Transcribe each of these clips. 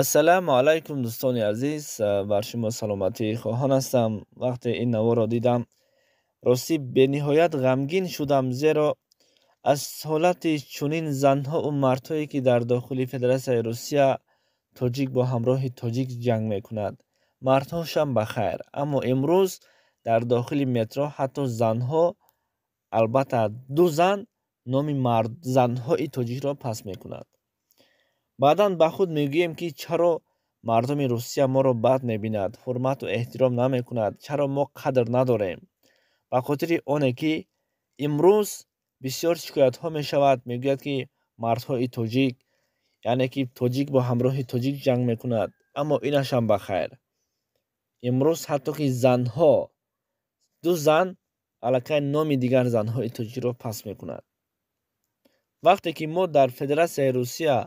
ассалому алайкум дӯстони азиз, бар шумо саломатии хоҳон ҳастам. вақте ин наворо дидам ростӣ бениҳоят ғамгин шудам, зеро аз ҳолати чунин занҳоу мардҳое ки дар дохили Федератсияи Русия тоҷик бо ҳамроҳи тоҷик ҷанг мекунад, мардҳошам ба хайр. Аммо имрӯз дар дохили метро ҳатто занҳо, албатта ду зан номи занҳои тоҷикро паст мекунад. баъдан ба худ мегӯем ки чаро мардуми Русия моро бад мебинад, ҳурмату эҳтиром намекунад, чаро мо қадр надорем. ба хотири оне ки имрӯз бисёр шикоятҳо мешавад, мегӯяд ки мардҳои тоҷик, яъне ки тоҷик бо ҳамроҳи тоҷик ҷанг мекунад, аммо инашам ба хайр. имрӯз ҳатто ки занҳо, ду зан аллакай номи дигар занҳои тоҷикро паст мекунад. вақте ки мо дар Федератсияи Русия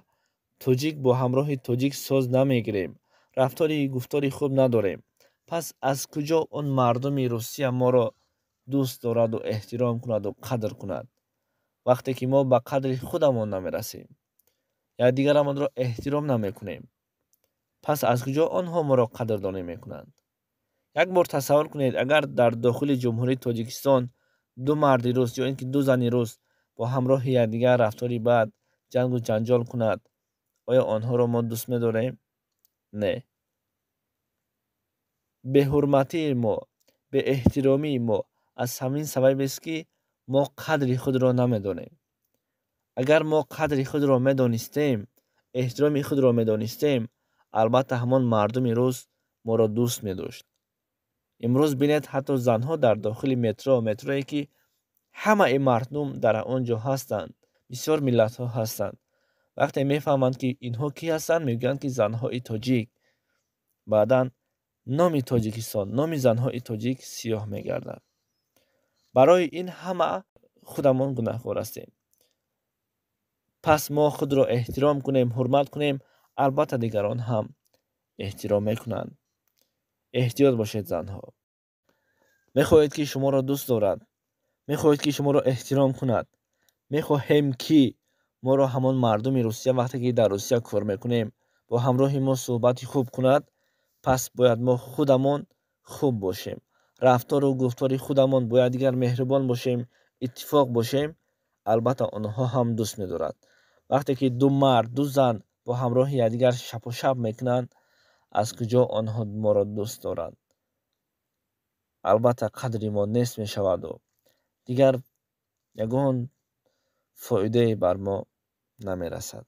тоҷик бо ҳамроҳи тоҷик соз намегирем, рафтори гуфтори хуб надорем, пас аз куҷо он мардуми Русия моро дӯст дораду эҳтиром кунаду қадр кунад? вақте ки мо ба қадри худамон намерасем, якдигарамонро эҳтиром намекунем, пас аз куҷо онҳо моро қадрдонӣ мекунанд? як бор тасаввур кунед, агар дар дохили ҷумҳурии Тоҷикистон ду марди рус ё ин ки ду зани рус бо ҳамроҳи якдигар рафтори бад, ҷангу ҷанҷол кунад, оё онҳоро мо дӯст медорем? Не. беҳурматии мо, беэҳтиромии мо аз ҳамин сабабест ки мо қадри худро намедонем. агар мо қадри худро медонистем, эҳтироми худро медонистем, албатта ҳамон мардуми рус моро дӯст медошт. имрӯз бинед ҳатто занҳо дар дохили метрое ки ҳамаи мардум дар он ҷо ҳастанд, бисёр миллатҳо ҳастанд, вақте мефаҳманд ки инҳо кӣ ҳастанд, мегӯянд ки занҳои тоҷик. баъдан номи Тоҷикистон, номи занҳои тоҷик сиёҳ мегардад. барои ин ҳама худамон гунаҳкор ҳастем. пас мо худро эҳтиром кунем, ҳурмат кунем, албатта дигарон ҳам эҳтиром мекунанд. эҳтиёт бошед занҳо. мехоҳед ки шуморо дӯст дорад, мехоҳед ки шуморо эҳтиром кунад. мехоҳем ки моро ҳамон мардуми Русия вақте ки дар Русия кор мекунем бо ҳамроҳи мо суҳбати хуб кунад, пас бояд мо худамон хуб бошем. рафтору гуфтори худамон бояд дигар меҳрубон бошем, иттифоқ бошем, албатта онҳо ҳам дӯст медорад. вақте ки ду мард, ду зан бо ҳамроҳи якдигар шапошап мекунанд, аз куҷо онҳо моро дӯст доранд? албатта қадри мо нест мешаваду дигар ягон фоидае бар мо намерасад.